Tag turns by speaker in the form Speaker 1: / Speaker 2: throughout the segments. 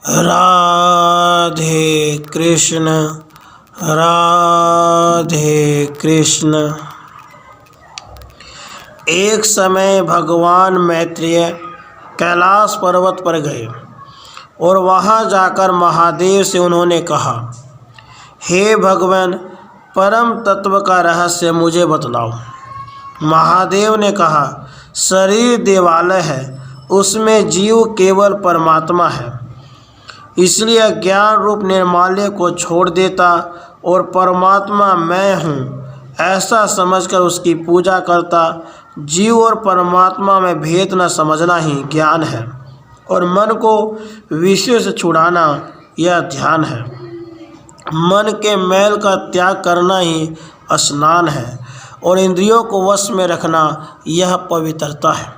Speaker 1: राधे कृष्ण राधे कृष्ण। एक समय भगवान मैत्रेय कैलाश पर्वत पर गए और वहां जाकर महादेव से उन्होंने कहा, हे भगवान, परम तत्व का रहस्य मुझे बतलाओ। महादेव ने कहा, शरीर देवालय है, उसमें जीव केवल परमात्मा है, इसलिए ज्ञान रूप निर्माल्य को छोड़ देता और परमात्मा मैं हूँ ऐसा समझकर उसकी पूजा करता। जीव और परमात्मा में भेद न समझना ही ज्ञान है और मन को विषय से छुड़ाना यह ध्यान है। मन के मैल का त्याग करना ही स्नान है और इंद्रियों को वश में रखना यह पवित्रता है।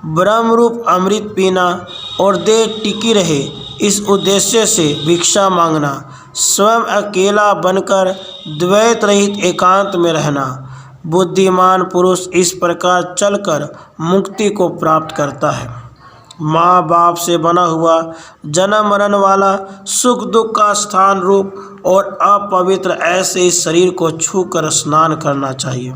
Speaker 1: ब्रह्म रूप अमृत पीना और देह टिकी रहे, इस उद्देश्य से भिक्षा मांगना, स्वयं अकेला बनकर द्वैत रहित एकांत में रहना। बुद्धिमान पुरुष इस प्रकार चलकर मुक्ति को प्राप्त करता है। माँ बाप से बना हुआ जन्म मरण वाला सुख दुख का स्थान रूप और अपवित्र ऐसे इस शरीर को छूकर स्नान करना चाहिए।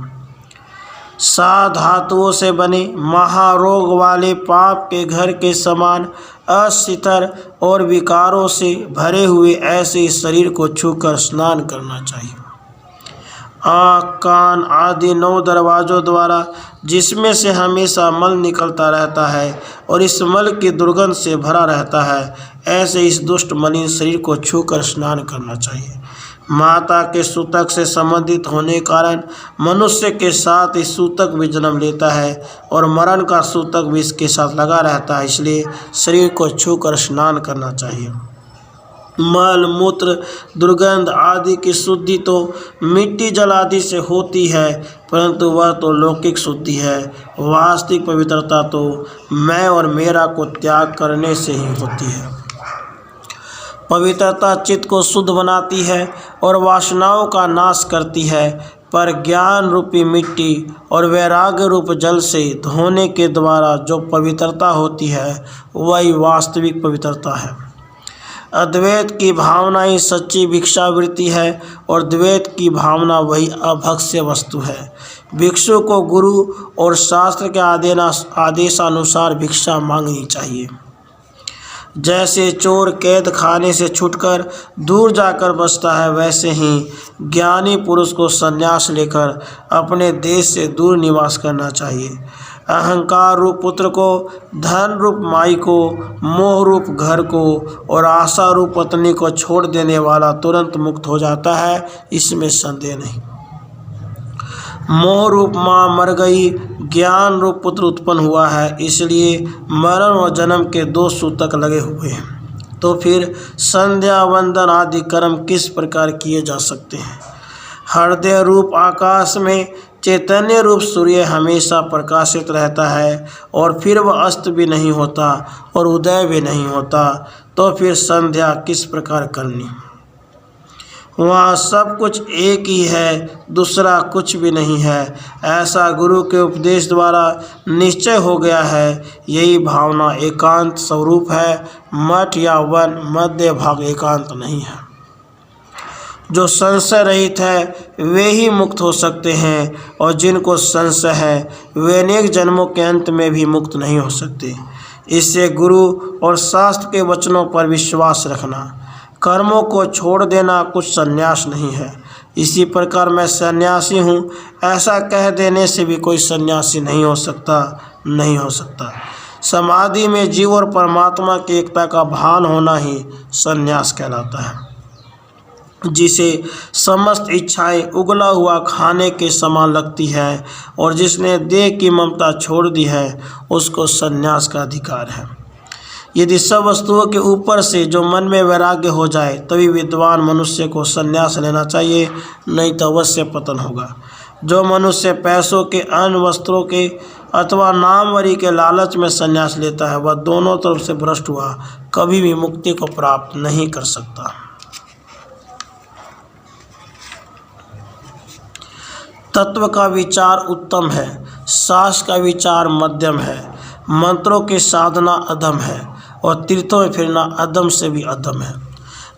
Speaker 1: 7 धातुओं से बने महारोग वाले पाप के घर के समान अस्थिर और विकारों से भरे हुए ऐसे इस शरीर को छूकर स्नान करना चाहिए। आँख कान आदि 9 दरवाज़ों द्वारा जिसमें से हमेशा मल निकलता रहता है और इस मल की दुर्गंध से भरा रहता है, ऐसे इस दुष्ट मलिन शरीर को छूकर स्नान करना चाहिए। माता के सूतक से संबंधित होने के कारण मनुष्य के साथ इस सूतक भी जन्म लेता है और मरण का सूतक भी इसके साथ लगा रहता है, इसलिए शरीर को छूकर स्नान करना चाहिए। मल मूत्र दुर्गंध आदि की शुद्धि तो मिट्टी जल आदि से होती है, परंतु वह तो लौकिक शुद्धि है। वास्तविक पवित्रता तो मैं और मेरा को त्याग करने से ही होती है। पवित्रता चित्त को शुद्ध बनाती है और वासनाओं का नाश करती है, पर ज्ञान रूपी मिट्टी और वैराग्य रूप जल से धोने के द्वारा जो पवित्रता होती है वही वास्तविक पवित्रता है। अद्वैत की भावना ही सच्ची भिक्षावृत्ति है और द्वैत की भावना वही अभक्ष्य वस्तु है। भिक्षु को गुरु और शास्त्र के आदेशानुसार भिक्षा मांगनी चाहिए। जैसे चोर कैद खाने से छूटकर दूर जाकर बसता है, वैसे ही ज्ञानी पुरुष को संन्यास लेकर अपने देश से दूर निवास करना चाहिए। अहंकार रूप पुत्र को, धन रूप माई को, मोह रूप घर को और आशा रूप पत्नी को छोड़ देने वाला तुरंत मुक्त हो जाता है, इसमें संदेह नहीं। मोह रूप माँ मर गई, ज्ञान रूप पुत्र उत्पन्न हुआ है, इसलिए मरण और जन्म के 2 सूतक लगे हुए हैं। तो फिर संध्या वंदन आदि कर्म किस प्रकार किए जा सकते हैं? हृदय रूप आकाश में चैतन्य रूप सूर्य हमेशा प्रकाशित रहता है और फिर वह अस्त भी नहीं होता और उदय भी नहीं होता, तो फिर संध्या किस प्रकार करनी? वहाँ सब कुछ एक ही है, दूसरा कुछ भी नहीं है, ऐसा गुरु के उपदेश द्वारा निश्चय हो गया है। यही भावना एकांत स्वरूप है। मठ या वन मध्य भाग एकांत नहीं है। जो संशय रहित है वे ही मुक्त हो सकते हैं और जिनको संशय है वे अनेक जन्मों के अंत में भी मुक्त नहीं हो सकते। इससे गुरु और शास्त्र के वचनों पर विश्वास रखना, कर्मों को छोड़ देना कुछ संन्यास नहीं है। इसी प्रकार मैं सन्यासी हूँ ऐसा कह देने से भी कोई सन्यासी नहीं हो सकता। समाधि में जीव और परमात्मा की एकता का भान होना ही सन्यास कहलाता है। जिसे समस्त इच्छाएं उगला हुआ खाने के समान लगती है और जिसने देह की ममता छोड़ दी है उसको सन्यास का अधिकार है। यदि सब वस्तुओं के ऊपर से जो मन में वैराग्य हो जाए तभी विद्वान मनुष्य को संन्यास लेना चाहिए, नहीं तो अवश्य पतन होगा। जो मनुष्य पैसों के, अन्न वस्त्रों के अथवा नामवरी के लालच में संन्यास लेता है वह दोनों तरफ से भ्रष्ट हुआ, कभी भी मुक्ति को प्राप्त नहीं कर सकता। तत्व का विचार उत्तम है, शास्त्र का विचार मध्यम है, मंत्रों की साधना अधम है, और तीर्थों में फिरना अधम से भी अधम है।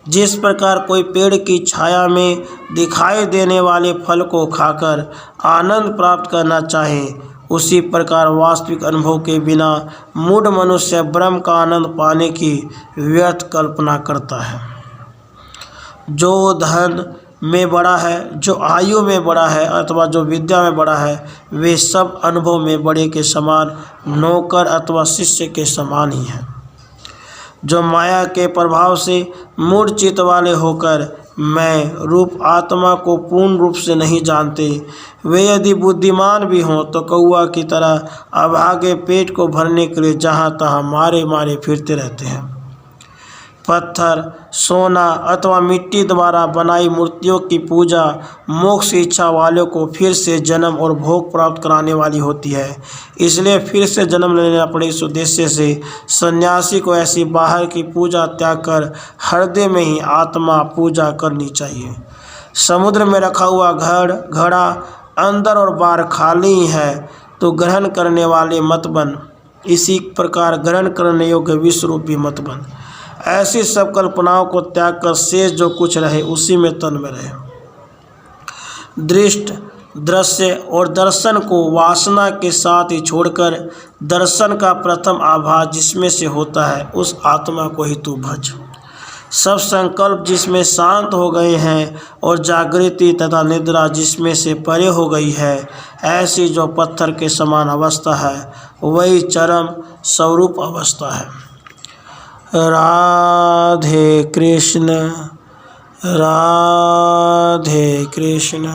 Speaker 1: जिस प्रकार कोई पेड़ की छाया में दिखाई देने वाले फल को खाकर आनंद प्राप्त करना चाहे, उसी प्रकार वास्तविक अनुभव के बिना मूढ़ मनुष्य ब्रह्म का आनंद पाने की व्यर्थ कल्पना करता है। जो धन में बड़ा है, जो आयु में बड़ा है अथवा जो विद्या में बड़ा है, वे सब अनुभव में बड़े के समान नौकर अथवा शिष्य के समान ही हैं। जो माया के प्रभाव से मूढ़ चित्त वाले होकर मैं रूप आत्मा को पूर्ण रूप से नहीं जानते, वे यदि बुद्धिमान भी हों तो कौआ की तरह अभागे पेट को भरने के लिए जहाँ तहाँ मारे मारे फिरते रहते हैं। पत्थर, सोना अथवा मिट्टी द्वारा बनाई मूर्तियों की पूजा मोक्ष इच्छा वालों को फिर से जन्म और भोग प्राप्त कराने वाली होती है। इसलिए फिर से जन्म लेना पड़े इस उद्देश्य से सन्यासी को ऐसी बाहर की पूजा त्याग कर हृदय में ही आत्मा पूजा करनी चाहिए। समुद्र में रखा हुआ घड़ा अंदर और बाहर खाली ही है तो ग्रहण करने वाले मत बन, इसी प्रकार ग्रहण करने योग्य विश्व रूप भी मत बन। ऐसी सब कल्पनाओं को त्याग कर शेष जो कुछ रहे उसी में तन में रहे। दृष्ट, दृश्य और दर्शन को वासना के साथ ही छोड़कर दर्शन का प्रथम आभास जिसमें से होता है उस आत्मा को ही तू भज। सब संकल्प जिसमें शांत हो गए हैं और जागृति तथा निद्रा जिसमें से परे हो गई है, ऐसी जो पत्थर के समान अवस्था है वही चरम स्वरूप अवस्था है। राधे कृष्ण, राधे कृष्ण।